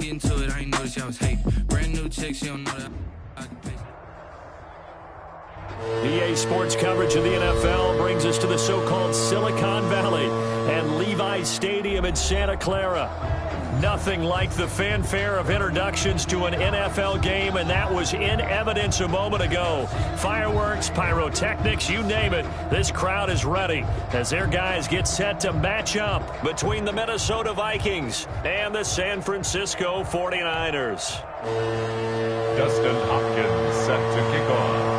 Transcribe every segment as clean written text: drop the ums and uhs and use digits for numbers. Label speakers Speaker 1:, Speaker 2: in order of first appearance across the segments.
Speaker 1: get into it, I ain't noticed y'all was hate. Brand new chick, she don't know that.
Speaker 2: EA Sports coverage of the NFL brings us to the so-called Silicon Valley and Levi's Stadium in Santa Clara. Nothing like the fanfare of introductions to an NFL game, and that was in evidence a moment ago. Fireworks, pyrotechnics, you name it. This crowd is ready as their guys get set to match up between the Minnesota Vikings and the San Francisco 49ers.
Speaker 3: Dustin Hopkins set to kick off.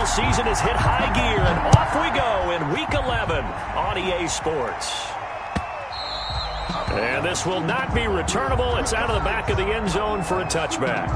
Speaker 2: Season has hit high gear, and off we go in Week 11 on EA Sports. And this will not be returnable. It's out of the back of the end zone for a touchback.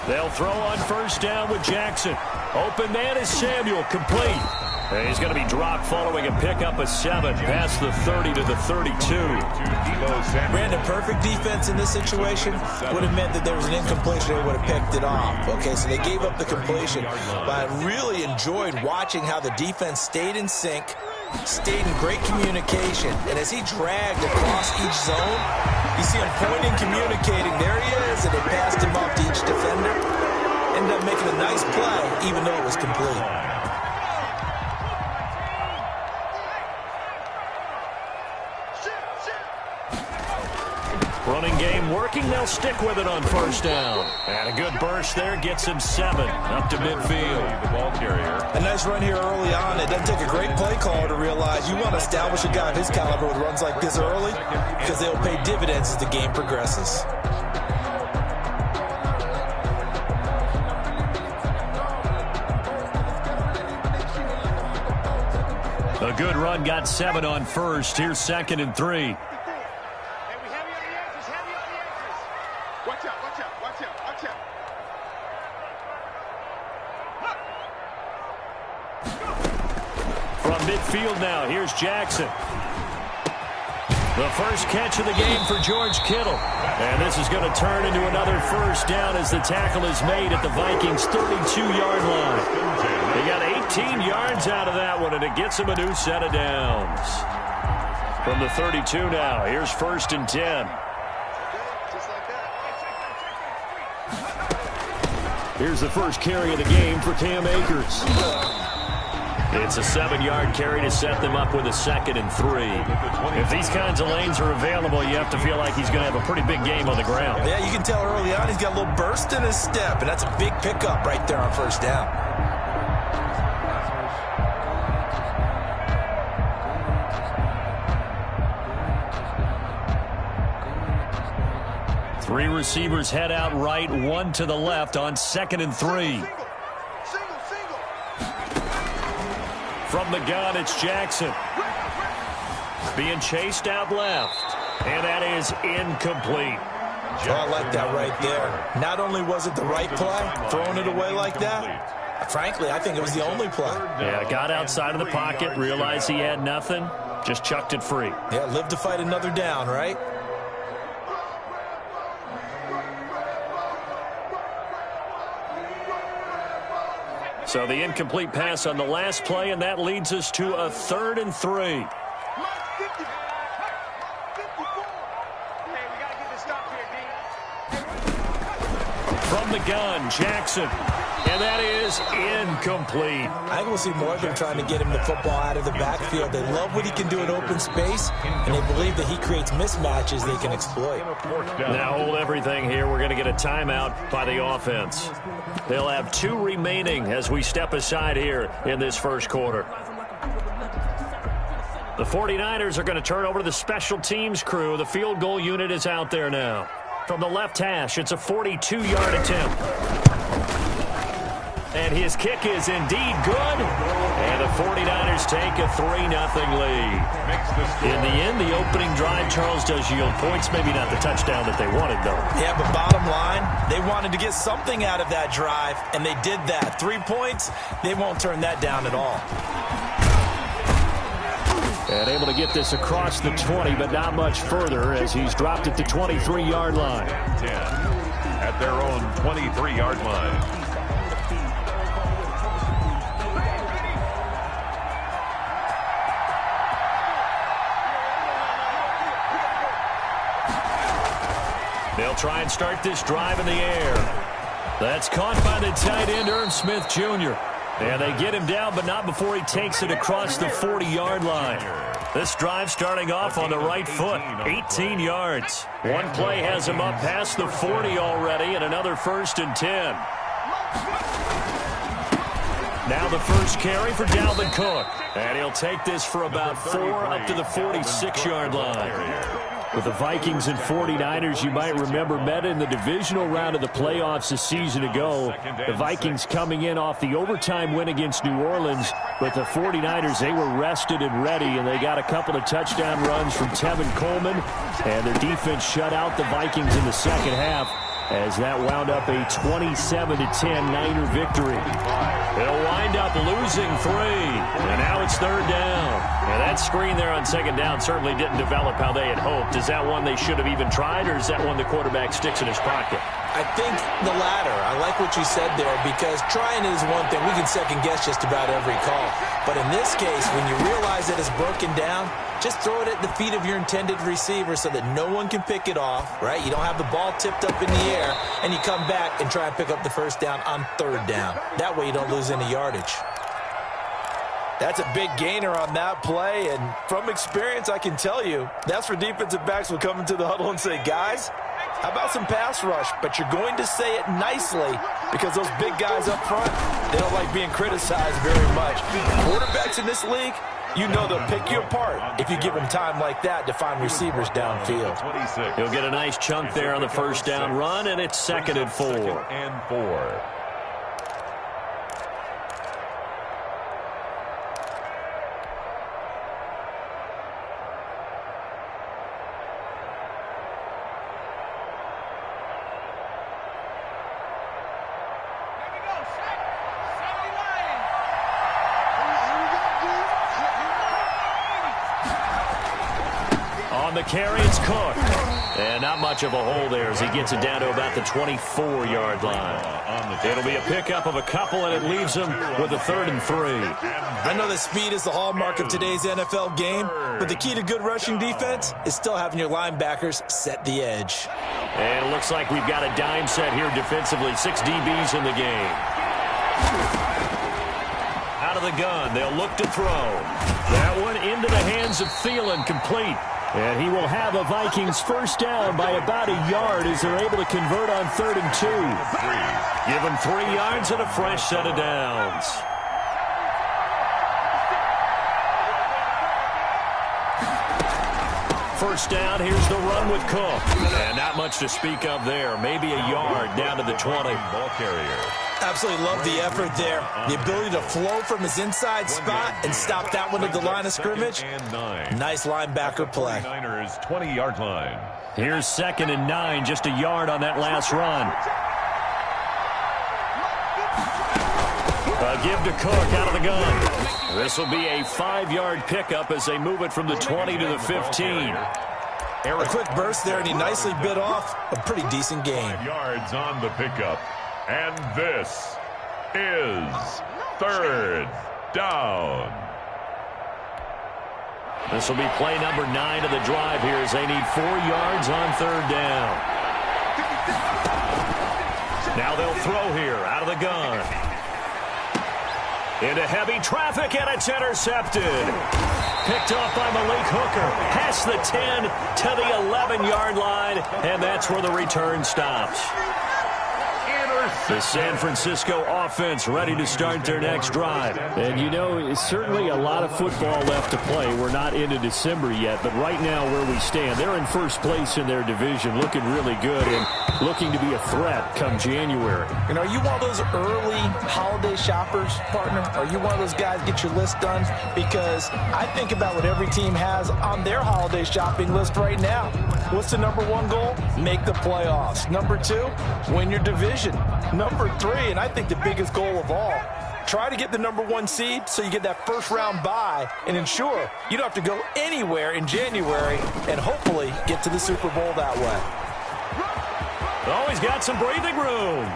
Speaker 2: They'll throw on first down with Jackson. Open man is Samuel, complete. And he's going to be dropped following a pickup of 7 past the 30 to the 32.
Speaker 4: Brandon, perfect defense in this situation would have meant that there was an incompletion. They would have picked it off. Okay, so they gave up the completion. But I really enjoyed watching how the defense stayed in sync, stayed in great communication. And as he dragged across each zone, you see him pointing, communicating. There he is, and they passed him off to each defender. Ended up making a nice play, even though it was complete.
Speaker 2: Running game working. They'll stick with it on first down. And a good burst there gets him 7 up to midfield.
Speaker 3: The ball carrier.
Speaker 4: A nice run here early on. It doesn't take a great play caller to realize you want to establish a guy of his caliber with runs like this early because they'll pay dividends as the game progresses.
Speaker 2: A good run got 7 on first. Here's 2nd and 3. From midfield now, here's Jackson. The first catch of the game for George Kittle. And this is going to turn into another first down as the tackle is made at the Vikings' 32-yard line. They got 18 yards out of that one, and it gets them a new set of downs. From the 32 now, here's 1st and 10. Here's the first carry of the game for Cam Akers. It's a 7-yard carry to set them up with a 2nd and 3. If these kinds of lanes are available, you have to feel like he's going to have a pretty big game on the ground.
Speaker 4: Yeah, you can tell early on he's got a little burst in his step, and that's a big pickup right there on first down.
Speaker 2: Three receivers head out right, 1 to the left on 2nd and 3. From the gun, it's Jackson. Being chased out left. And that is incomplete.
Speaker 4: Oh, I like that right there. Not only was it the right play, throwing it away like that, frankly, I think it was the only play.
Speaker 2: Yeah, got outside of the pocket, realized he had nothing, just chucked it free.
Speaker 4: Yeah, live to fight another down, right?
Speaker 2: So the incomplete pass on the last play, and that leads us to a 3rd and 3. From the gun, Jackson. And that is incomplete.
Speaker 4: I think we'll see more of them trying to get him the football out of the backfield. They love what he can do in open space, and they believe that he creates mismatches they can exploit.
Speaker 2: Now hold everything here. We're going to get a timeout by the offense. They'll have 2 remaining as we step aside here in this first quarter. The 49ers are going to turn over to the special teams crew. The field goal unit is out there now. From the left hash, it's a 42-yard attempt. And his kick is indeed good. And the 49ers take a 3-0 lead. In the end, the opening drive, Charles, does yield points. Maybe not the touchdown that they wanted, though.
Speaker 4: Yeah, but bottom line, they wanted to get something out of that drive, and they did that. 3 points, they won't turn that down at all.
Speaker 2: And able to get this across the 20, but not much further as he's dropped it to 23-yard line.
Speaker 3: 10 at their own 23-yard line.
Speaker 2: They'll try and start this drive in the air. That's caught by the tight end, Irv Smith Jr. And they get him down, but not before he takes it across the 40-yard line. This drive starting off on the right foot, 18 yards. One play has him up past the 40 already, and another 1st and 10. Now the first carry for Dalvin Cook. And he'll take this for about 4 up to the 46-yard line. With the Vikings and 49ers, you might remember, met in the divisional round of the playoffs a season ago. The Vikings coming in off the overtime win against New Orleans. But the 49ers, they were rested and ready, and they got a couple of touchdown runs from Tevin Coleman. And their defense shut out the Vikings in the second half as that wound up a 27-10 Niner victory. They'll wind up losing 3, and now it's 3rd down. And that screen there on 2nd down certainly didn't develop how they had hoped. Is that one they should have even tried, or is that one the quarterback sticks in his pocket?
Speaker 4: I think the latter. I like what you said there, because trying is one thing. We can second-guess just about every call. But in this case, when you realize that it's broken down, just throw it at the feet of your intended receiver so that no one can pick it off, right? You don't have the ball tipped up in the air, and you come back and try and pick up the 1st down on 3rd down. That way you don't lose any yardage. That's a big gainer on that play, and from experience, I can tell you, that's where defensive backs will come into the huddle and say, guys, how about some pass rush? But you're going to say it nicely because those big guys up front, they don't like being criticized very much. Quarterbacks in this league, you know they'll pick you apart if you give them time like that to find receivers downfield.
Speaker 2: He'll get a nice chunk there on the 1st down run, and it's 2nd and 4.
Speaker 3: 2nd and 4.
Speaker 2: On the carry, it's Cook. And not much of a hole there as he gets it down to about the 24-yard line. It'll be a pickup of a couple, and it leaves him with a 3rd and 3.
Speaker 4: I know that speed is the hallmark of today's NFL game, but the key to good rushing defense is still having your linebackers set the edge.
Speaker 2: And it looks like we've got a dime set here defensively. 6 DBs in the game. Out of the gun, they'll look to throw. That one into the hands of Thielen, complete. And he will have a Vikings 1st down by about a yard as they're able to convert on 3rd and 2. Give him 3 yards and a fresh set of downs. First down, here's the run with Cook. And not much to speak of there. Maybe a yard down to the 20.
Speaker 3: Ball carrier.
Speaker 4: Absolutely love the effort there. The ability to flow from his inside spot and stop that one at the line of scrimmage. Nice linebacker play.
Speaker 3: 49ers 20-yard line.
Speaker 2: Here's 2nd and 9, just a yard on that last run. A give to Cook out of the gun. This will be a 5-yard pickup as they move it from the 20 to the 15.
Speaker 4: A quick burst there, and he nicely bit off a pretty decent gain.
Speaker 3: 5 yards on the pickup. And this is 3rd down.
Speaker 2: This will be play number 9 of the drive here as they need 4 yards on 3rd down. Now they'll throw here out of the gun. Into heavy traffic, and it's intercepted. Picked off by Malik Hooker. Past the 10 to the 11-yard line, and that's where the return stops. The San Francisco offense ready to start their next drive.
Speaker 5: And, you know, it's certainly a lot of football left to play. We're not into December yet, but right now where we stand, they're in first place in their division, looking really good and looking to be a threat come January.
Speaker 4: You know, are you one of those early holiday shoppers, partner? Are you one of those guys get your list done? Because I think about what every team has on their holiday shopping list right now. What's the number one goal? Make the playoffs. Number 2, win your division. Number 3, and I think the biggest goal of all, try to get the number 1 seed so you get that first round bye and ensure you don't have to go anywhere in January and hopefully get to the Super Bowl that way.
Speaker 2: Oh, he's got some breathing room.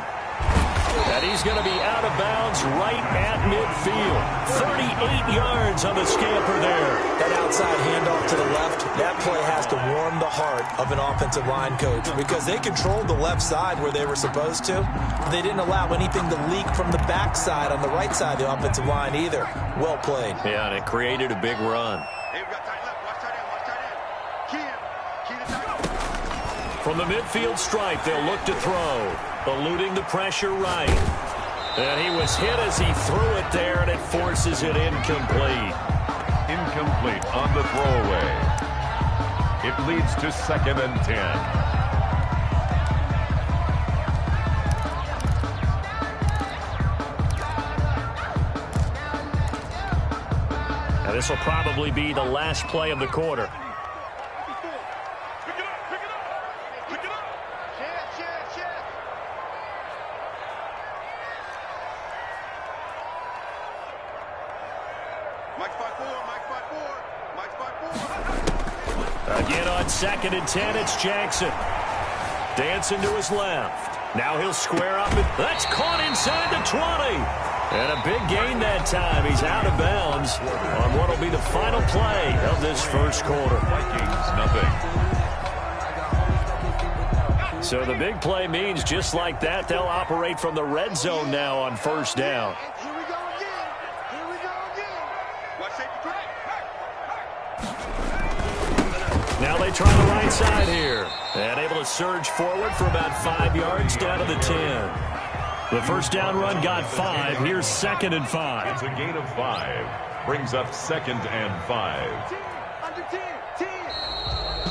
Speaker 2: And he's going to be out of bounds right at midfield. 38 yards on the scamper there.
Speaker 4: That outside handoff to the left, that play has to warm the heart of an offensive line coach because they controlled the left side where they were supposed to. They didn't allow anything to leak from the backside on the right side of the offensive line either. Well played.
Speaker 2: Yeah, and it created a big run. From the midfield stripe, they'll look to throw. Eluding the pressure right. And he was hit as he threw it there, and it forces it incomplete.
Speaker 3: Incomplete on the throwaway. It leads to 2nd and 10.
Speaker 2: Now this will probably be the last play of the quarter. Again on 2nd and 10, it's Jackson. Dancing to his left. Now he'll square up. That's caught inside the 20. And a big gain that time. He's out of bounds on what will be the final play of this first quarter.
Speaker 3: Vikings, nothing.
Speaker 2: So the big play means just like that, they'll operate from the red zone now on first down. Now they try the right side here. And able to surge forward for about 5 yards down to the 10. The first down run got 5. Here's 2nd and 5.
Speaker 3: It's a gain of 5. Brings up 2nd and 5.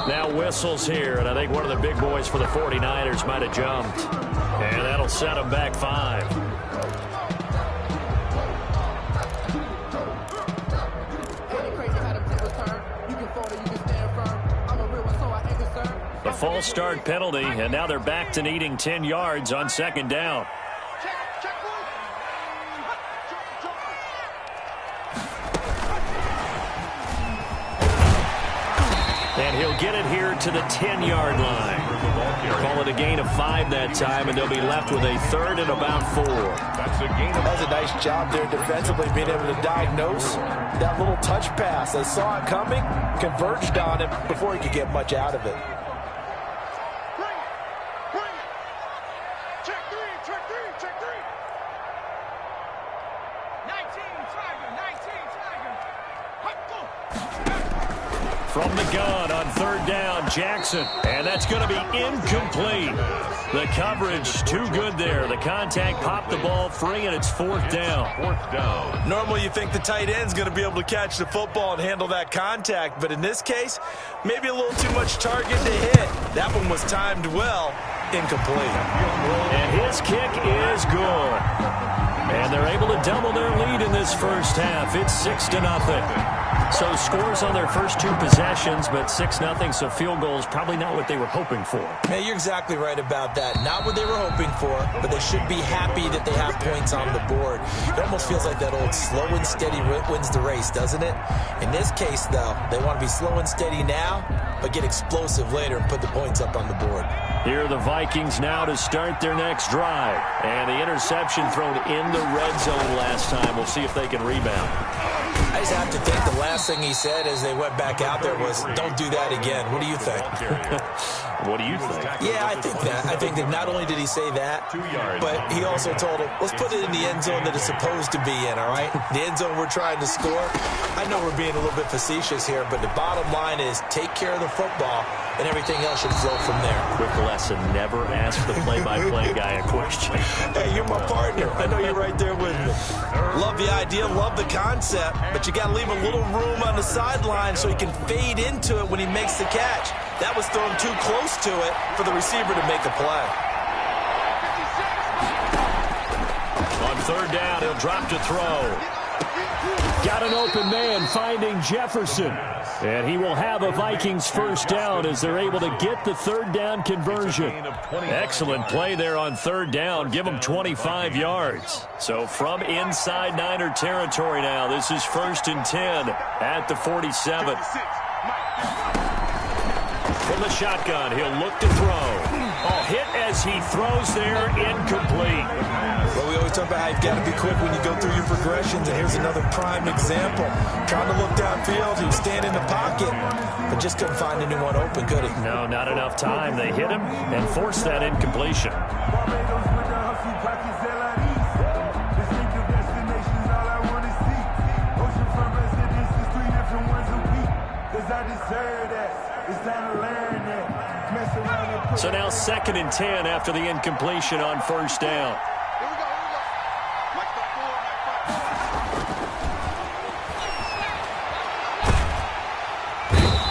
Speaker 2: Now whistles here, and I think one of the big boys for the 49ers might have jumped. And that'll set them back 5. The false start penalty, and now they're back to needing 10 yards on 2nd down. And he'll get it here to the 10-yard line. Call it a gain of 5 that time, and they'll be left with a 3rd and about 4.
Speaker 4: That's a nice job there defensively, being able to diagnose that little touch pass. They saw it coming, converged on it before he could get much out of it.
Speaker 2: From the gun on 3rd down, Jackson. And that's going to be incomplete. The coverage too good there. The contact popped the ball free, and it's 4th down.
Speaker 3: 4th down.
Speaker 4: Normally you think the tight end's going to be able to catch the football and handle that contact, but in this case, maybe a little too much target to hit. That one was timed well. Incomplete.
Speaker 2: And his kick is good. And they're able to double their lead in this first half. It's 6-0. So scores on their first 2 possessions, but 6-0, so field goals probably not what they were hoping for.
Speaker 4: Man, you're exactly right about that. Not what they were hoping for, but they should be happy that they have points on the board. It almost feels like that old slow and steady wins the race, doesn't it? In this case, though, they want to be slow and steady now, but get explosive later and put the points up on the board.
Speaker 2: Here are the Vikings now to start their next drive. And the interception thrown in the red zone last time. We'll see if they can rebound.
Speaker 4: I just have to think the last thing he said as they went back out there was, don't do that again. What do you think?
Speaker 5: What do you think?
Speaker 4: Yeah, I think that. I think that not only did he say that, but he also told him, let's put it in the end zone that it's supposed to be in, all right? The end zone we're trying to score. I know we're being a little bit facetious here, but the bottom line is take care of the football, and everything else should flow from there.
Speaker 5: Quick lesson, never ask the play-by-play guy a question.
Speaker 4: Hey, you're my partner. I know you're right there with me. Love the idea, love the concept, but you got to leave a little room on the sideline so he can fade into it when he makes the catch. That was thrown too close to it for the receiver to make a play.
Speaker 2: On third down, he'll drop to throw.
Speaker 5: Got an open man finding Jefferson. And he will have a Vikings first down as they're able to get the third down conversion.
Speaker 2: Excellent play there on third down. Give them 25 yards. So from inside Niner territory now, this is 1st and 10 at the 47. From the shotgun, he'll look to throw. Oh, hit as he throws there, incomplete.
Speaker 4: Well, we always talk about how you've got to be quick when you go through your progressions, and here's another prime example. Trying to look downfield, he was standing in the pocket, but just couldn't find anyone open, could he?
Speaker 2: No, not enough time. They hit him and forced that incompletion. So now 2nd and 10 after the incompletion on first down.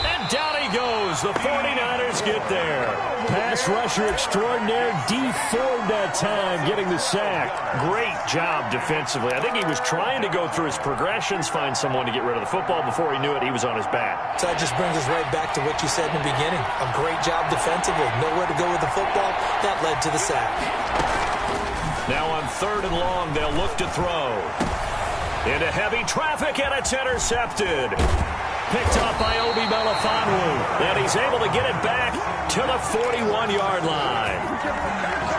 Speaker 2: And down he goes. The 49ers get there.
Speaker 5: Pass rusher extraordinaire, deformed that time, getting the sack.
Speaker 2: Great job defensively. I think he was trying to go through his progressions, find someone to get rid of the football. Before he knew it, he was on his back.
Speaker 4: So that just brings us right back to what you said in the beginning. A great job defensively. Nowhere to go with the football. That led to the sack.
Speaker 2: Now on 3rd and long, they'll look to throw. Into heavy traffic, and it's intercepted. Picked up by Obi Melifonwu. And he's able to get it back to the 41-yard line.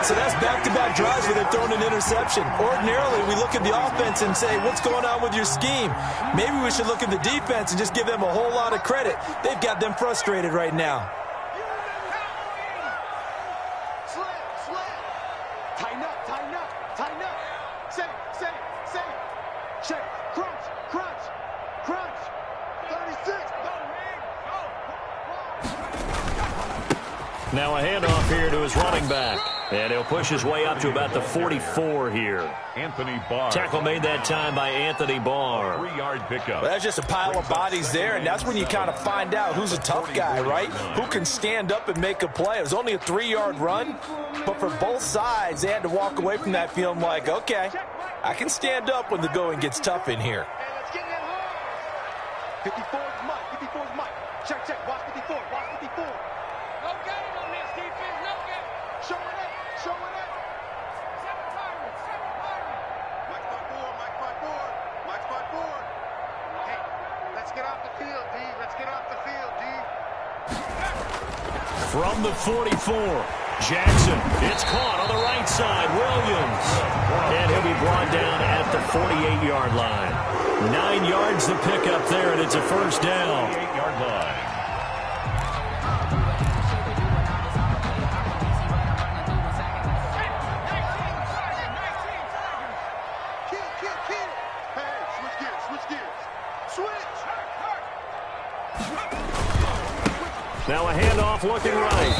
Speaker 4: So that's back-to-back drives where they've thrown an interception. Ordinarily, we look at the offense and say, what's going on with your scheme? Maybe we should look at the defense and just give them a whole lot of credit. They've got them frustrated right now.
Speaker 6: Tighten up, tighten up, tighten up. Say, check, crunch, crunch, crunch. 36,
Speaker 2: Now a handoff here to his running back. And he'll push his way up to about the 44 here.
Speaker 3: Anthony Barr.
Speaker 2: Tackle made that time by Anthony Barr.
Speaker 3: 3-yard pickup.
Speaker 4: Well, that's just a pile of bodies there, and that's when you kind of find out who's a tough guy, right? Who can stand up and make a play. It was only a 3-yard run, but for both sides, they had to walk away from that feeling like, okay, I can stand up when the going gets tough in here.
Speaker 6: Hey, let's get that hard. 54's Mike, 54's Mike. Check, watch 54, watch 54. No game on this defense, no game. Show it up, show it up. 7 Mike's by 4. Hey, let's get off the field, D. Let's get off the field, D.
Speaker 2: From the 44, Jackson. It's caught on the right side. Williams. And he'll be brought down at the 48-yard line. 9 yards to pick up there, and it's a first down.
Speaker 3: 8-yard line.
Speaker 2: Now a handoff looking right.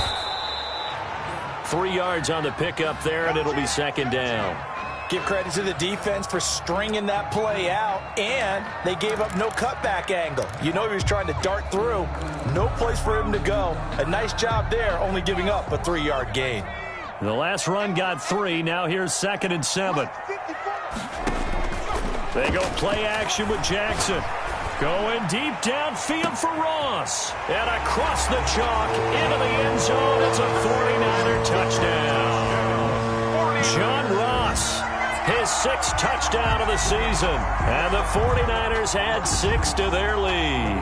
Speaker 2: 3 yards on the pickup there, and it'll be 2nd down.
Speaker 4: Give credit to the defense for stringing that play out, and they gave up no cutback angle. You know he was trying to dart through. No place for him to go. A nice job there, only giving up a 3-yard gain.
Speaker 2: The last run got 3. Now here's 2nd and 7. They go play action with Jackson. Going deep downfield for Ross. And across the chalk into the end zone. It's a 49er touchdown. John Ross, his 6th touchdown of the season. And the 49ers add 6 to their lead.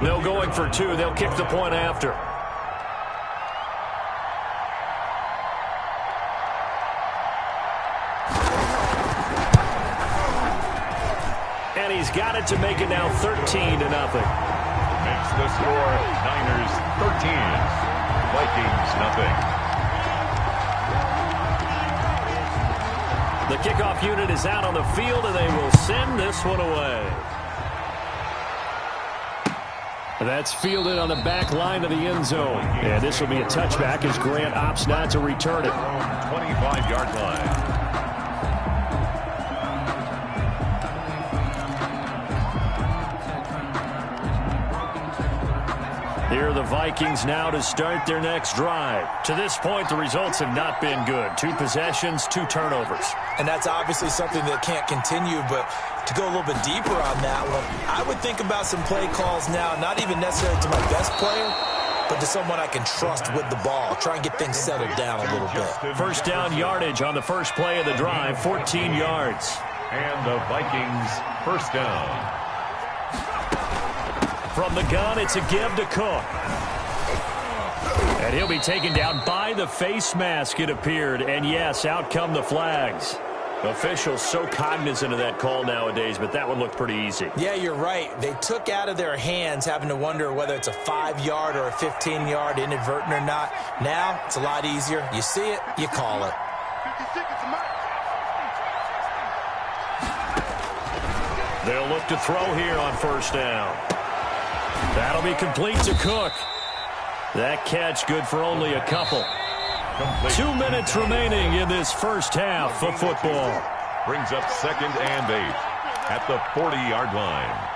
Speaker 2: No going for two. They'll kick the point after. And he's got it to make it now 13-0.
Speaker 3: Makes the score Niners 13, Vikings nothing.
Speaker 2: The kickoff unit is out on the field, and they will send this one away. That's fielded on the back line of the end zone. And this will be a touchback as Grant opts not to return it.
Speaker 3: 25-yard line.
Speaker 2: Here are the Vikings now to start their next drive. To this point, the results have not been good. 2 possessions, 2 turnovers.
Speaker 4: And that's obviously something that can't continue, but to go a little bit deeper on that one, I would think about some play calls now, not even necessarily to my best player, but to someone I can trust with the ball. Try and get things settled down a little bit.
Speaker 2: First down yardage on the first play of the drive, 14 yards.
Speaker 3: And the Vikings first down.
Speaker 2: From the gun, it's a give to Cook. And he'll be taken down by the face mask, it appeared. And yes, out come the flags. Officials so cognizant of that call nowadays, but that one looked pretty easy.
Speaker 4: Yeah, you're right. They took out of their hands having to wonder whether it's a 5-yard or a 15-yard inadvertent or not. Now, it's a lot easier. You see it, you call it.
Speaker 6: 50 seconds, Mike.
Speaker 2: They'll look to throw here on first down. That'll be complete to Cook. That catch good for only a couple. 2 minutes remaining in this first half of football.
Speaker 3: Brings up 2nd and 8 at the 40-yard line.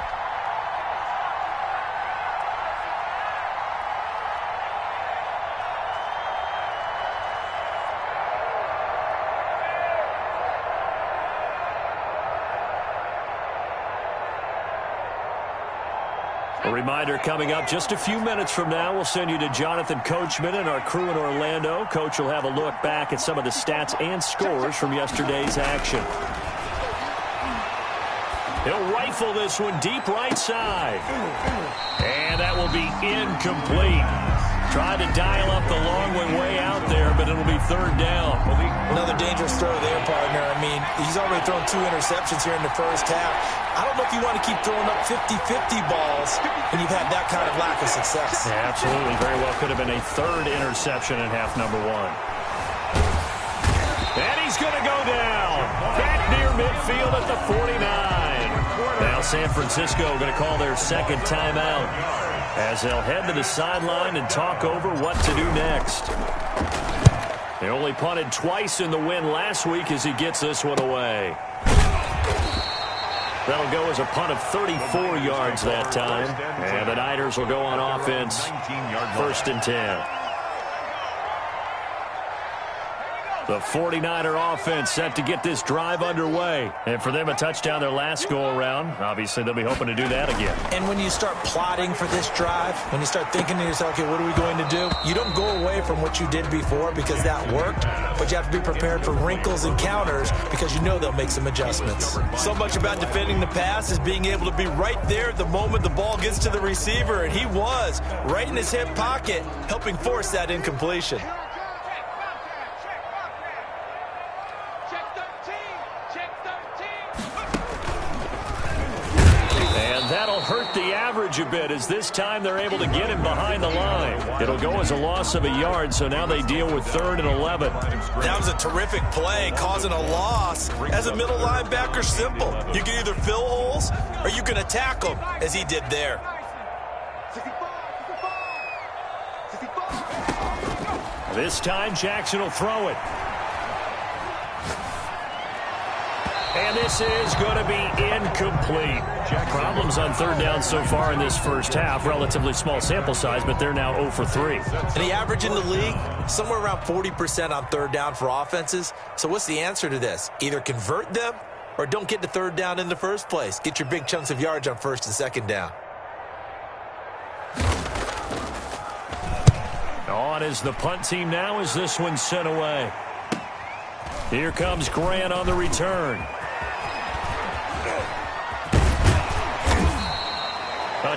Speaker 2: A reminder coming up just a few minutes from now. We'll send you to Jonathan Coachman and our crew in Orlando. Coach will have a look back at some of the stats and scores from yesterday's action. He'll rifle this one deep right side. And that will be incomplete. Tried to dial up the long one way out there, but it'll be 3rd down.
Speaker 4: Another dangerous throw there, partner. I mean, he's already thrown 2 interceptions here in the first half. I don't know if you want to keep throwing up 50-50 balls when you've had that kind of lack of success.
Speaker 2: Yeah, absolutely. Very well could have been a 3rd interception in half number 1. And he's going to go down. Back near midfield at the 49. Now San Francisco going to call their 2nd timeout, as they'll head to the sideline and talk over what to do next. They only punted twice in the win last week as he gets this one away. That'll go as a punt of 34 yards that time. And the Niners will go on offense, 1st and 10. The 49er offense set to get this drive underway. And for them, a touchdown their last go-around. Obviously, they'll be hoping to do that again.
Speaker 4: And when you start plotting for this drive, when you start thinking to yourself, okay, what are we going to do? You don't go away from what you did before because that worked, but you have to be prepared for wrinkles and counters because you know they'll make some adjustments. So much about defending the pass is being able to be right there at the moment the ball gets to the receiver, and he was right in his hip pocket, helping force that incompletion.
Speaker 2: That'll hurt the average a bit, as this time they're able to get him behind the line. It'll go as a loss of a yard, so now they deal with 3rd and 11.
Speaker 4: That was a terrific play, causing a loss. As a middle linebacker, simple. You can either fill holes or you can attack them, as he did there.
Speaker 2: This time, Jackson will throw it. And this is going to be incomplete. Problems on 3rd down so far in this first half. Relatively small sample size, but they're now 0 for 3.
Speaker 4: And the average in the league, somewhere around 40% on 3rd down for offenses. So what's the answer to this? Either convert them or don't get to 3rd down in the first place. Get your big chunks of yards on 1st and 2nd down.
Speaker 2: On is the punt team now as this one's sent away. Here comes Grant on the return. A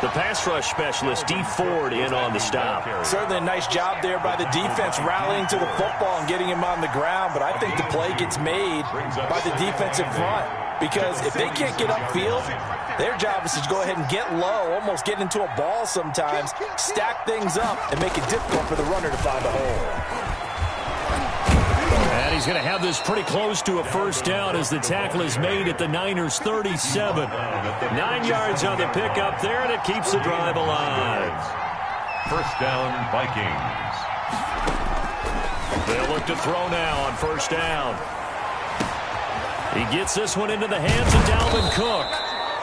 Speaker 2: The pass rush specialist, D. Ford, in on the stop.
Speaker 4: Certainly a nice job there by the defense rallying to the football and getting him on the ground, but I think the play gets made by the defensive front because if they can't get upfield, their job is to go ahead and get low, almost get into a ball sometimes, stack things up, and make it difficult for the runner to find a hole.
Speaker 2: And he's going to have this pretty close to a first down as the tackle is made at the Niners' 37. 9 yards on the pickup there, and it keeps the drive alive.
Speaker 3: First down, Vikings.
Speaker 2: They'll look to throw now on first down. He gets this one into the hands of Dalvin Cook.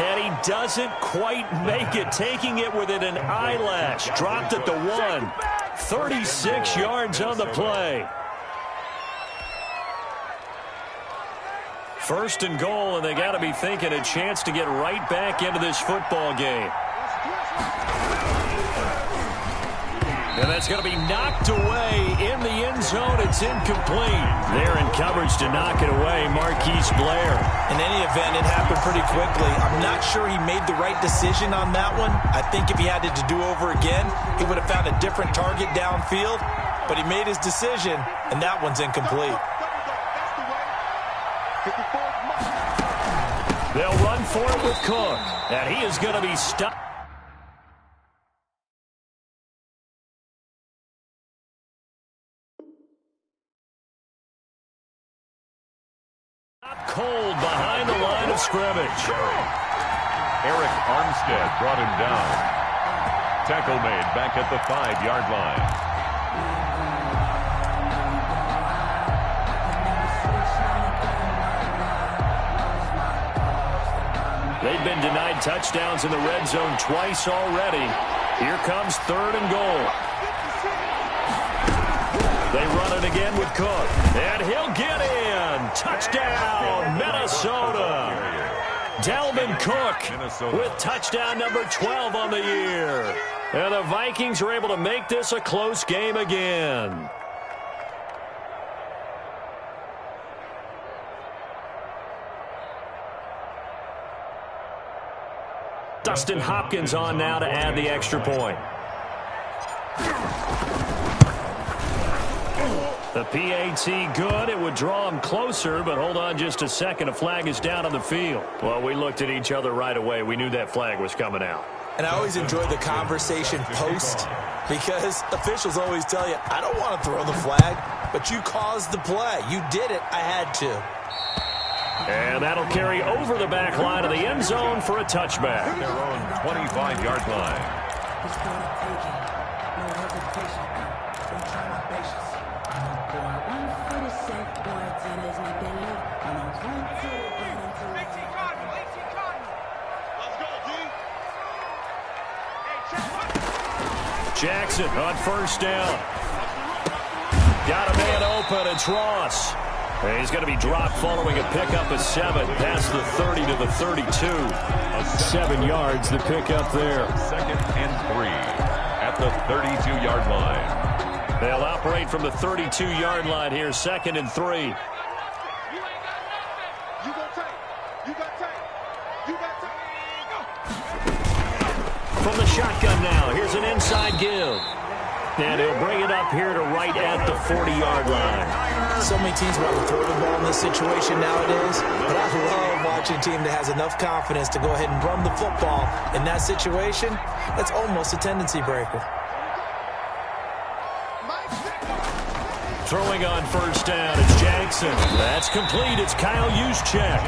Speaker 2: And he doesn't quite make it, taking it within an eyelash. Dropped at the 1. 36 yards on the play. First and goal, and they got to be thinking a chance to get right back into this football game. And that's going to be knocked away in the end zone. It's incomplete. They're in coverage to knock it away, Marquise Blair.
Speaker 4: In any event, it happened pretty quickly. I'm not sure he made the right decision on that one. I think if he had it to do over again, he would have found a different target downfield. But he made his decision, and that one's incomplete.
Speaker 2: They'll run for it with Cook, and he is going to be stopped. Cold behind the line of scrimmage.
Speaker 3: Eric Armstead brought him down. Tackle made back at the 5-yard line.
Speaker 2: They've been denied touchdowns in the red zone twice already. Here comes third and goal. They run it again with Cook. And he'll get in. Touchdown, Minnesota. Dalvin Cook with touchdown number 12 on the year. And the Vikings are able to make this a close game again. Dustin Hopkins on now to add the extra point. The PAT good. It would draw him closer, but hold on just a second. A flag is down on the field. Well, we looked at each other right away. We knew that flag was coming out.
Speaker 4: And I always enjoy the conversation post because officials always tell you, I don't want to throw the flag, but you caused the play. You did it. I had to.
Speaker 2: And that'll carry over the back line of the end zone for a touchback.
Speaker 3: Their own 25-yard line.
Speaker 2: Jackson on first down. Got a man open. It's Ross. And he's going to be dropped following a pickup of 7 past the 30 to the 32. 7 yards, the pickup there.
Speaker 3: Second and 3 at the 32-yard line.
Speaker 2: They'll operate from the 32-yard line here, second and 3. From the shotgun now, here's an inside give. And he'll bring it up here to right at the 40-yard line.
Speaker 4: So many teams want to throw the ball in this situation nowadays, but I love watching a team that has enough confidence to go ahead and run the football in that situation. That's almost a tendency breaker.
Speaker 2: Throwing on first down, it's Jackson. That's complete. It's Kyle Juszczyk.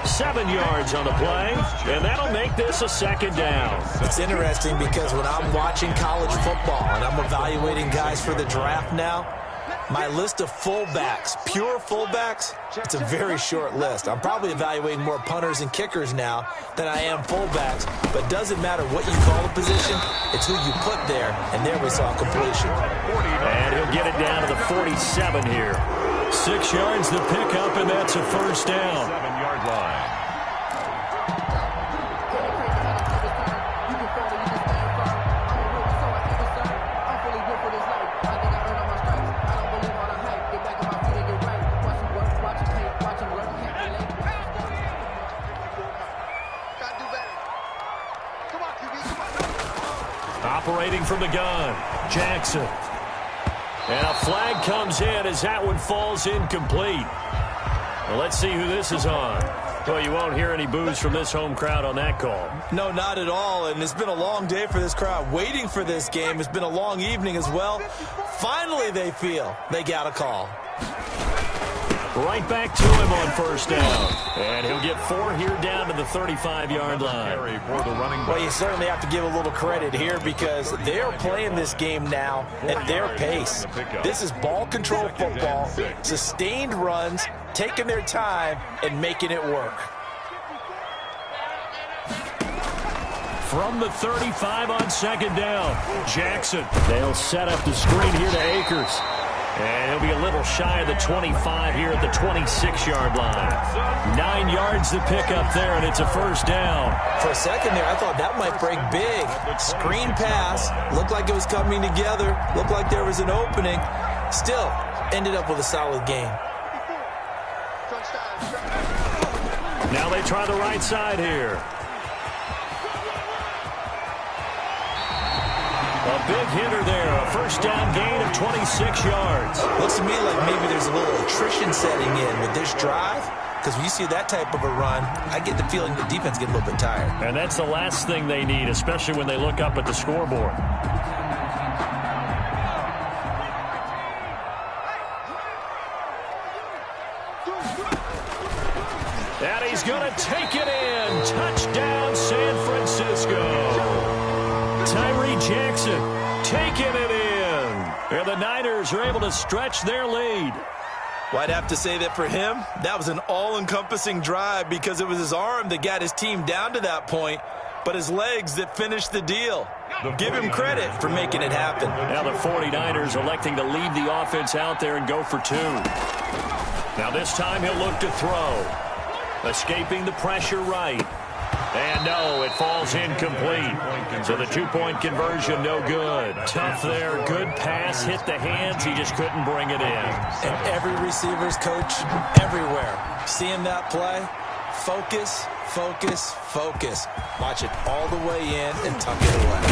Speaker 2: 7 yards on the play, and that'll make this a second down.
Speaker 4: It's interesting because when I'm watching college football and I'm evaluating guys for the draft now, my list of fullbacks, pure fullbacks, it's a very short list. I'm probably evaluating more punters and kickers now than I am fullbacks, but doesn't matter what you call the position, it's who you put there, and there we saw completion.
Speaker 2: And he'll get it down to the 47 here. 6 yards the pickup, and that's a first down.
Speaker 3: 7-yard line.
Speaker 2: Looking from the gun. Jackson. And a flag comes in as that one falls incomplete. Well, let's see who this is on. Well, you won't hear any boos from this home crowd on that call.
Speaker 4: No, not at all. And it's been a long day for this crowd waiting for this game. It's been a long evening as well. Finally, they feel they got a call.
Speaker 2: Right back to him on first down. And he'll get 4 here down to the 35-yard line.
Speaker 4: Well, you certainly have to give a little credit here because they're playing this game now at their pace. This is ball control football, sustained runs, taking their time, and making it work.
Speaker 2: From the 35 on second down, Jackson. They'll set up the screen here to Akers. And he'll be a little shy of the 25 here at the 26-yard line. 9 yards to pick up there, and it's a first down.
Speaker 4: For a second there, I thought that might break big. Screen pass, looked like it was coming together, looked like there was an opening. Still, ended up with a solid gain.
Speaker 2: Now they try the right side here. A big hitter there, a first down gain of 26 yards.
Speaker 4: Looks to me like maybe there's a little attrition setting in with this drive, because when you see that type of a run, I get the feeling the defense get a little bit tired.
Speaker 2: And that's the last thing they need, especially when they look up at the scoreboard. And he's going to take it in. Touchdown, San Francisco. Tyree Jackson taking it in. And the Niners are able to stretch their lead.
Speaker 4: Well, I'd have to say that for him, that was an all-encompassing drive because it was his arm that got his team down to that point, but his legs that finished the deal. Give him credit for making it happen.
Speaker 2: Now the 49ers electing to leave the offense out there and go for 2. Now this time he'll look to throw. Escaping the pressure right. And no, it falls incomplete. So the 2-point conversion, no good. Tough there, good pass, hit the hands, he just couldn't bring it in.
Speaker 4: And every receiver's coach everywhere. Seeing that play, focus, focus, focus. Watch it all the way in and tuck it away.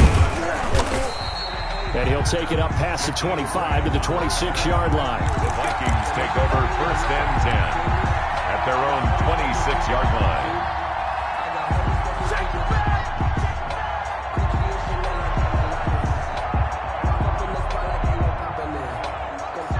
Speaker 2: And he'll take it up past the 25 to the 26-yard line.
Speaker 3: The Vikings take over first and 10 at their own 26-yard line.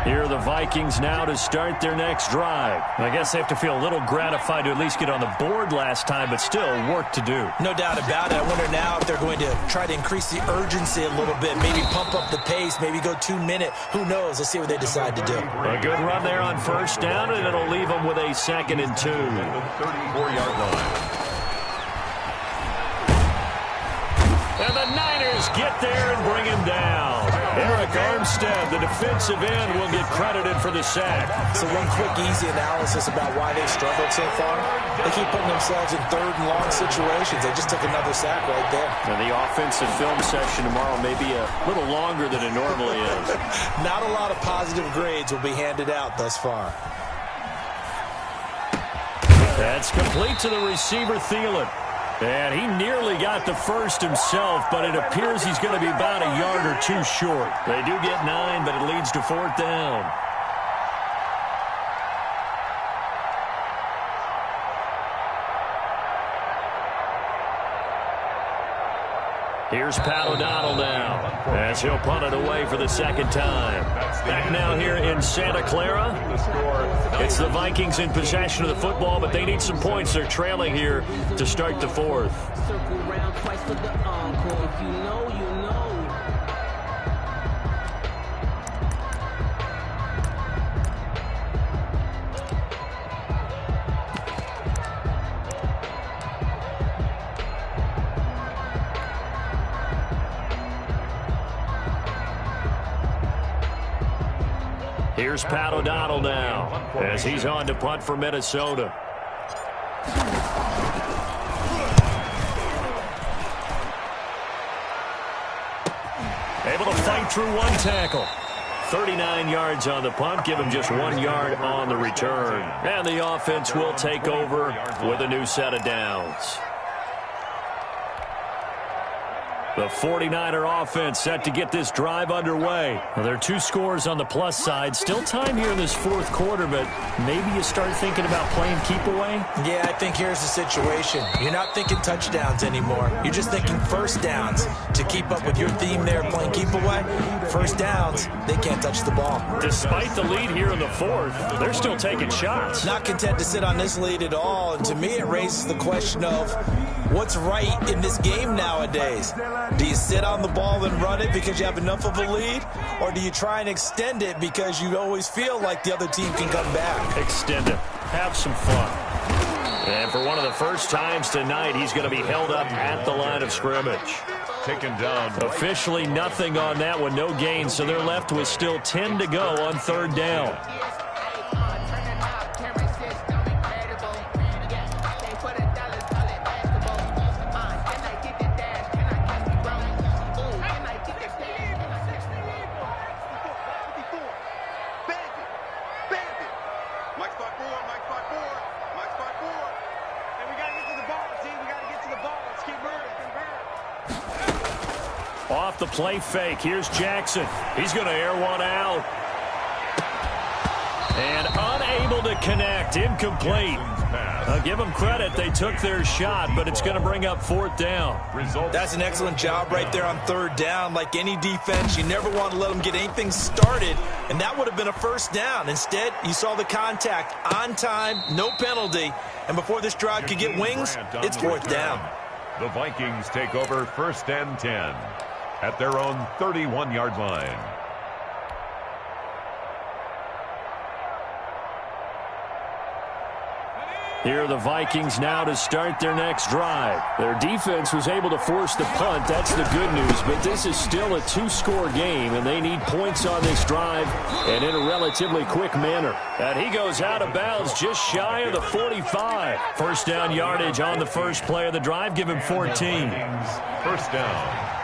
Speaker 2: Here are the Vikings now to start their next drive. I guess they have to feel a little gratified to at least get on the board last time, but still work to do.
Speaker 4: No doubt about it. I wonder now if they're going to try to increase the urgency a little bit, maybe pump up the pace, maybe go 2-minute. Who knows? Let's see what they decide to do.
Speaker 2: A good run there on first down, and it'll leave them with a 2nd and 2.
Speaker 3: 34-yard line.
Speaker 2: And the Niners get there and bring him down. Eric Armstead, the defensive end, will get credited for the sack.
Speaker 4: So one quick, easy analysis about why they've struggled so far. They keep putting themselves in 3rd and long situations. They just took another sack right there.
Speaker 5: And the offensive film session tomorrow may be a little longer than it normally is.
Speaker 4: Not a lot of positive grades will be handed out thus far.
Speaker 2: That's complete to the receiver, Thielen. And he nearly got the first himself, but it appears he's going to be about a yard or 2 short. They do get 9, but it leads to 4th down. Here's Pat O'Donnell now, as he'll punt it away for the 2nd time. Back now here in Santa Clara. It's the Vikings in possession of the football, but they need some points. They're trailing here to start the 4th.
Speaker 7: Circle around twice for the encore. If you know, you know.
Speaker 2: Here's Pat O'Donnell now, as he's on to punt for Minnesota. Able to fight through 1 tackle. 39 yards on the punt, give him just 1 yard on the return. And the offense will take over with a new set of downs. The 49er offense set to get this drive underway. Well, there are 2 scores on the plus side. Still time here in this fourth quarter, but maybe you start thinking about playing keep away?
Speaker 4: Yeah, I think here's the situation. You're not thinking touchdowns anymore. You're just thinking first downs. To keep up with your theme there, playing keep away, first downs, they can't touch the ball.
Speaker 2: Despite the lead here in the fourth, they're still taking shots.
Speaker 4: Not content to sit on this lead at all, and to me it raises the question of what's right in this game nowadays. Do you sit on the ball and run it because you have enough of a lead, or do you try and extend it because you always feel like the other team can come back?
Speaker 2: Extend it. Have some fun. And for one of the first times tonight, he's going to be held up at the line of scrimmage.
Speaker 3: Taken down.
Speaker 2: Officially nothing on that one, no gain, so they're left with still 10 to go on third down. Off the play fake. Here's Jackson. He's going to air one out. And unable to connect. Incomplete. I'll give them credit. They took their shot, but it's going to bring up fourth down.
Speaker 4: That's an excellent job right there on third down. Like any defense, you never want to let them get anything started, and that would have been a first down. Instead, you saw the contact on time, no penalty, and before this drive could get wings, it's fourth down.
Speaker 3: The Vikings take over first and 10 at their own 31-yard line.
Speaker 2: Here are the Vikings now to start their next drive. Their defense was able to force the punt. That's the good news, but this is still a 2-score game, and they need points on this drive and in a relatively quick manner. And he goes out of bounds just shy of the 45. First down yardage on the first play of the drive. Give him 14.
Speaker 3: First down.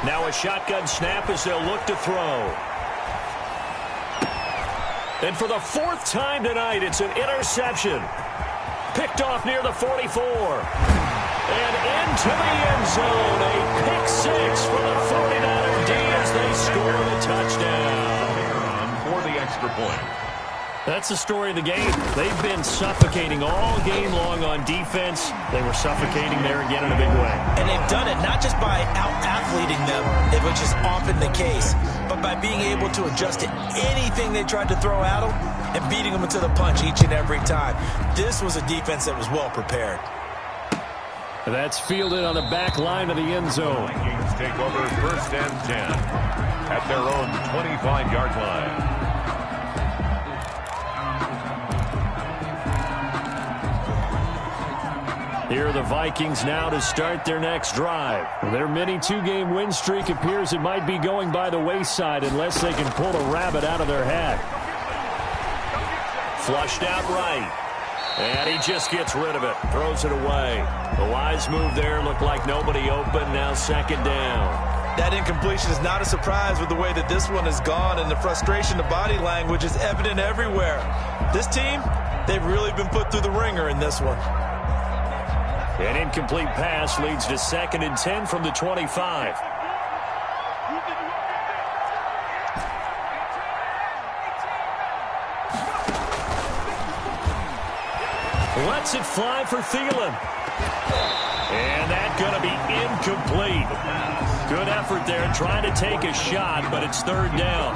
Speaker 2: Now a shotgun snap as they'll look to throw. And for the 4th time tonight, it's an interception. Picked off near the 44. And into the end zone. A pick six for the 49er D as they score the touchdown.
Speaker 3: For the extra point.
Speaker 2: That's the story of the game. They've been suffocating all game long on defense. They were suffocating there again in a big way. And
Speaker 4: they've done it not just by out-athleting them, which is often the case, but by being able to adjust to anything they tried to throw at them and beating them into the punch each and every time. This was a defense that was well prepared.
Speaker 2: That's fielded on the back line of the end zone.
Speaker 3: Vikings take over first and 10 at their own 25-yard line.
Speaker 2: Here are the Vikings now to start their next drive. Their mini 2-game win streak appears it might be going by the wayside unless they can pull a rabbit out of their hat. Flushed out right. And he just gets rid of it. Throws it away. The wise move there. Looked like nobody open. Now second down.
Speaker 4: That incompletion is not a surprise with the way that this one has gone, and the frustration of body language is evident everywhere. This team, they've really been put through the ringer in this one.
Speaker 2: An incomplete pass leads to 2nd and 10 from the 25. Lets it fly for Thielen. And that's going to be incomplete. Good effort there trying to take a shot, but it's third down.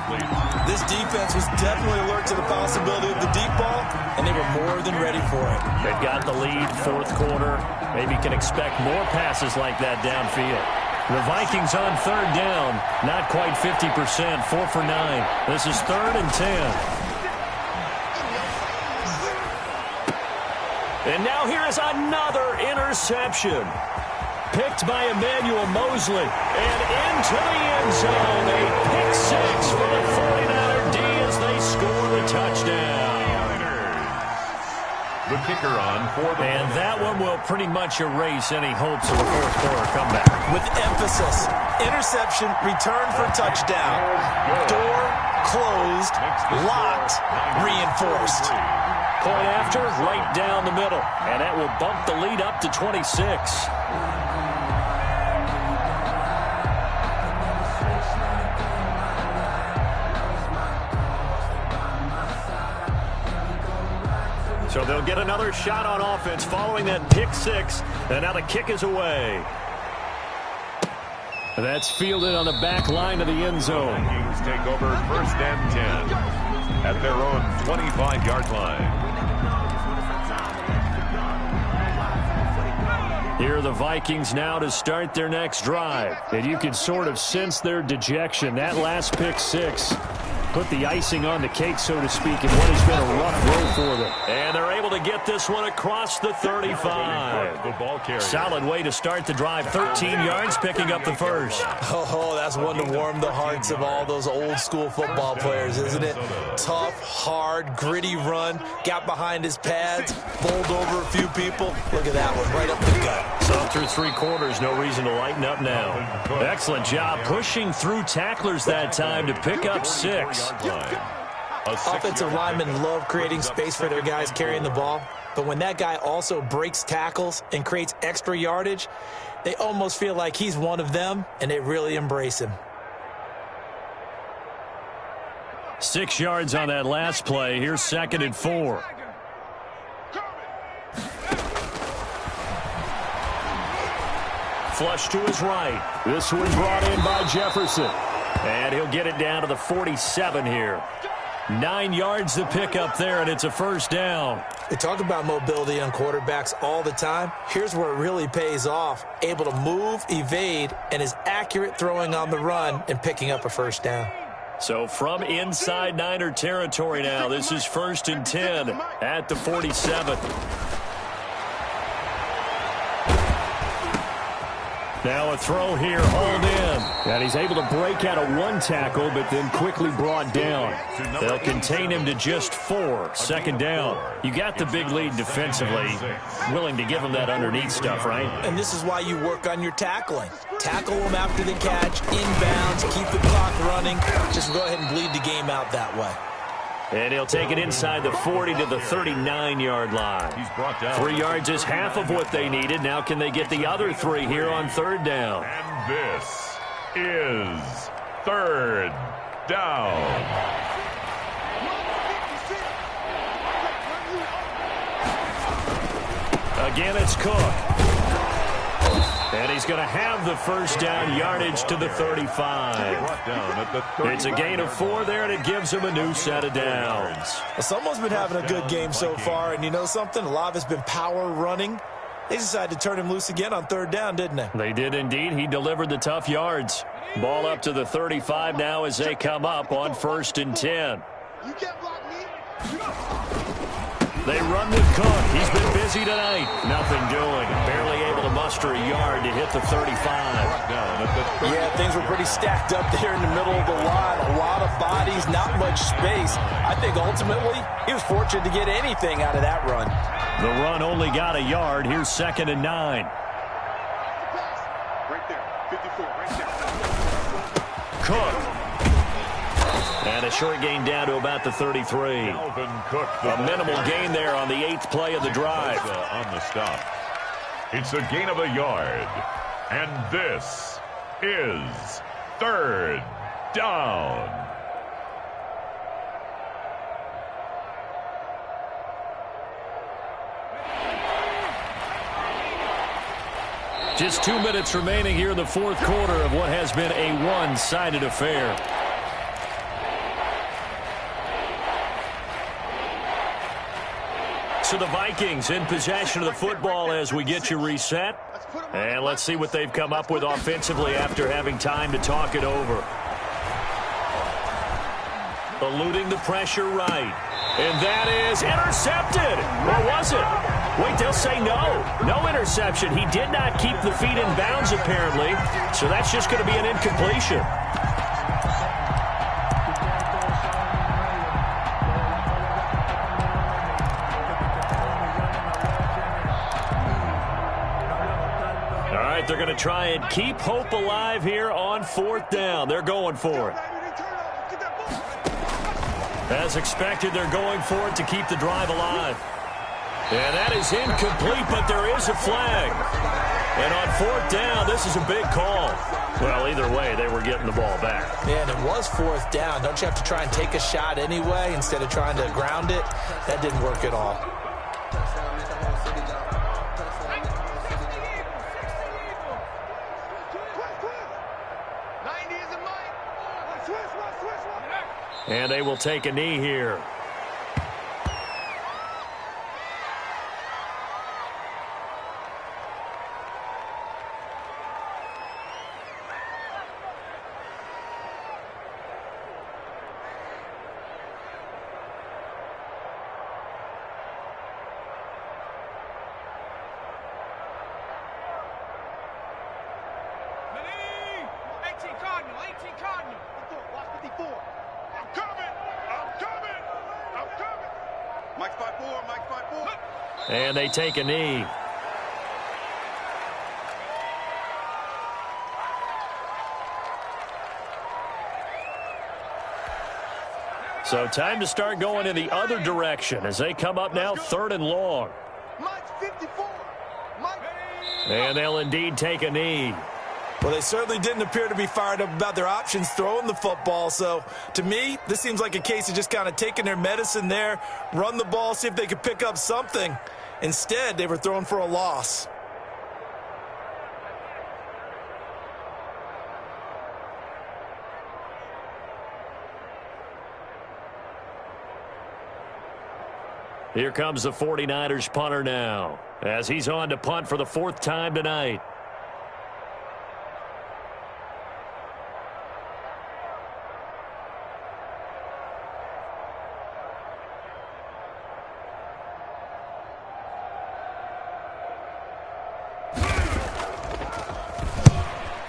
Speaker 4: This defense was definitely alert to the possibility of the deep ball, and they were more than ready for it.
Speaker 2: They've got the lead, fourth quarter. Maybe can expect more passes like that downfield. The Vikings on third down, not quite 50%, 4 for 9. This is 3rd and 10. And now here is another interception. Picked by Emmanuel Mosley. And into the end zone. A pick six for the 49er D as they score the touchdown.
Speaker 3: The kicker on for the...
Speaker 2: And that one will pretty much erase any hopes of a fourth quarter comeback.
Speaker 4: With emphasis. Interception, return for touchdown. Door closed, locked, reinforced.
Speaker 2: Point after, right down the middle. And that will bump the lead up to 26. So they'll get another shot on offense following that pick six. And now the kick is away. That's fielded on the back line of the end zone.
Speaker 3: Vikings take over 1st and 10 at their own 25-yard line.
Speaker 2: Here are the Vikings now to start their next drive. And you can sort of sense their dejection. That last pick six put the icing on the cake, so to speak, in what has been a rough road for them. And they're able to get this one across the 35.
Speaker 3: The ball carrier.
Speaker 2: Solid way to start the drive. 13 yards, picking up the first.
Speaker 4: Oh, that's one to warm the hearts of all those old-school football players, isn't it? Tough, hard, gritty run. Got behind his pads, bowled over a few people. Look at that one, right up the gut.
Speaker 2: So through 3 quarters, no reason to lighten up now. Excellent job pushing through tacklers that time to pick up 6.
Speaker 4: Offensive linemen love creating space for their guys carrying the ball, but when that guy also breaks tackles and creates extra yardage, they almost feel like he's one of them, and they really embrace him.
Speaker 2: 6 yards on that last play. Here's 2nd and 4. Flush to his right. This one brought in by Jefferson. And he'll get it down to the 47 here. 9 yards to pick up there, and it's a first down.
Speaker 4: We talk about mobility on quarterbacks all the time. Here's where it really pays off. Able to move, evade, and is accurate throwing on the run and picking up a first down.
Speaker 2: So from inside Niner territory now, this is 1st and 10 at the 47. Now a throw here, hauled in. And he's able to break out of 1 tackle, but then quickly brought down. They'll contain him to just 4. 2nd down. You got the big lead defensively. Willing to give him that underneath stuff, right?
Speaker 4: And this is why you work on your tackling. Tackle them after the catch, inbounds, keep the clock running. Just go ahead and bleed the game out that way.
Speaker 2: And he'll take it inside the 40 to the 39-yard line.
Speaker 3: He's brought down.
Speaker 2: 3 yards is half of what they needed. Now can they get the other 3 here on 3rd down?
Speaker 3: And this is 3rd down.
Speaker 2: Again, it's Cook. And he's going to have the first down, yardage to the 35. It's a gain of 4 there, and it gives him a new set of downs.
Speaker 4: Well, someone's been having a good game so far, and you know something? A lot of it's been power running. They decided to turn him loose again on 3rd down, didn't they?
Speaker 2: They did indeed. He delivered the tough yards. Ball up to the 35 now as they come up on 1st and 10.
Speaker 6: You can't block me.
Speaker 2: They run with Cook. He's been busy tonight. Nothing doing. Barely able to muster a yard to hit the 35.
Speaker 4: Yeah, things were pretty stacked up there in the middle of the line. A lot of bodies, not much space. I think ultimately he was fortunate to get anything out of that run.
Speaker 2: The run only got a yard. Here's 2nd and 9.
Speaker 6: Right there. 54. Right there.
Speaker 2: Cook. And a short gain down to about the 33.
Speaker 3: Cook,
Speaker 2: a minimal gain there on the 8th play of the drive.
Speaker 3: On the stop. It's a gain of a yard. And this is 3rd down.
Speaker 2: Just 2 minutes remaining here in the 4th quarter of what has been a one-sided affair. So the Vikings in possession of the football as we get you reset. And let's see what they've come up with offensively after having time to talk it over. Eluding the pressure right. And that is intercepted. Or was it? Wait, they'll say no. No interception. He did not keep the feet in bounds apparently. So that's just going to be an incompletion. They're going to try and keep hope alive here on 4th down. They're going for it. As expected, they're going for it to keep the drive alive. And that is incomplete, but there is a flag. And on 4th down, this is a big call. Well, either way, they were getting the ball back.
Speaker 4: Yeah, and it was 4th down. Don't you have to try and take a shot anyway instead of trying to ground it? That didn't work at all.
Speaker 2: And they will take a knee here. And they take a knee. So time to start going in the other direction as they come up now 3rd and long. And they'll indeed take a knee.
Speaker 4: Well, they certainly didn't appear to be fired up about their options throwing the football. So, to me, this seems like a case of just kind of taking their medicine there, run the ball, see if they could pick up something. Instead, they were throwing for a loss.
Speaker 2: Here comes the 49ers punter now, as he's on to punt for the 4th time tonight.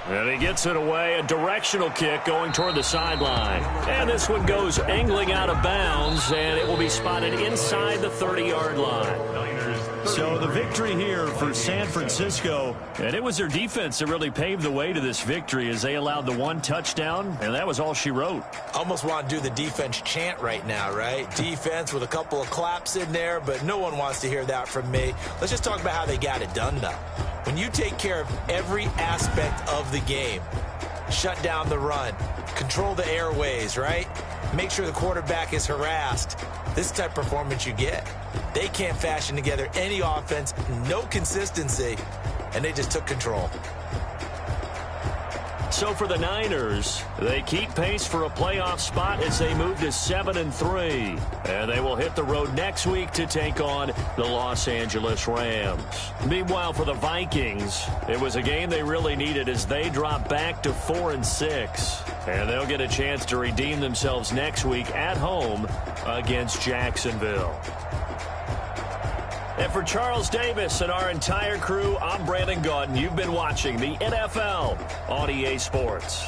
Speaker 2: And he gets it away, a directional kick going toward the sideline. And this one goes angling out of bounds, and it will be spotted inside the 30-yard line.
Speaker 5: So the victory here for San Francisco, and it was their defense that really paved the way to this victory as they allowed the 1 touchdown, and that was all she wrote.
Speaker 4: Almost want to do the defense chant right now, right? Defense with a couple of claps in there, but no one wants to hear that from me. Let's just talk about how they got it done, though. When you take care of every aspect of the game, shut down the run, control the airways, right? Make sure the quarterback is harassed. This type of performance you get. They can't fashion together any offense, no consistency, and they just took control.
Speaker 2: So for the Niners, they keep pace for a playoff spot as they move to 7-3. And they will hit the road next week to take on the Los Angeles Rams. Meanwhile, for the Vikings, it was a game they really needed as they drop back to 4-6. And they'll get a chance to redeem themselves next week at home against Jacksonville. And for Charles Davis and our entire crew, I'm Brandon Gaudin. You've been watching the NFL on EA Sports.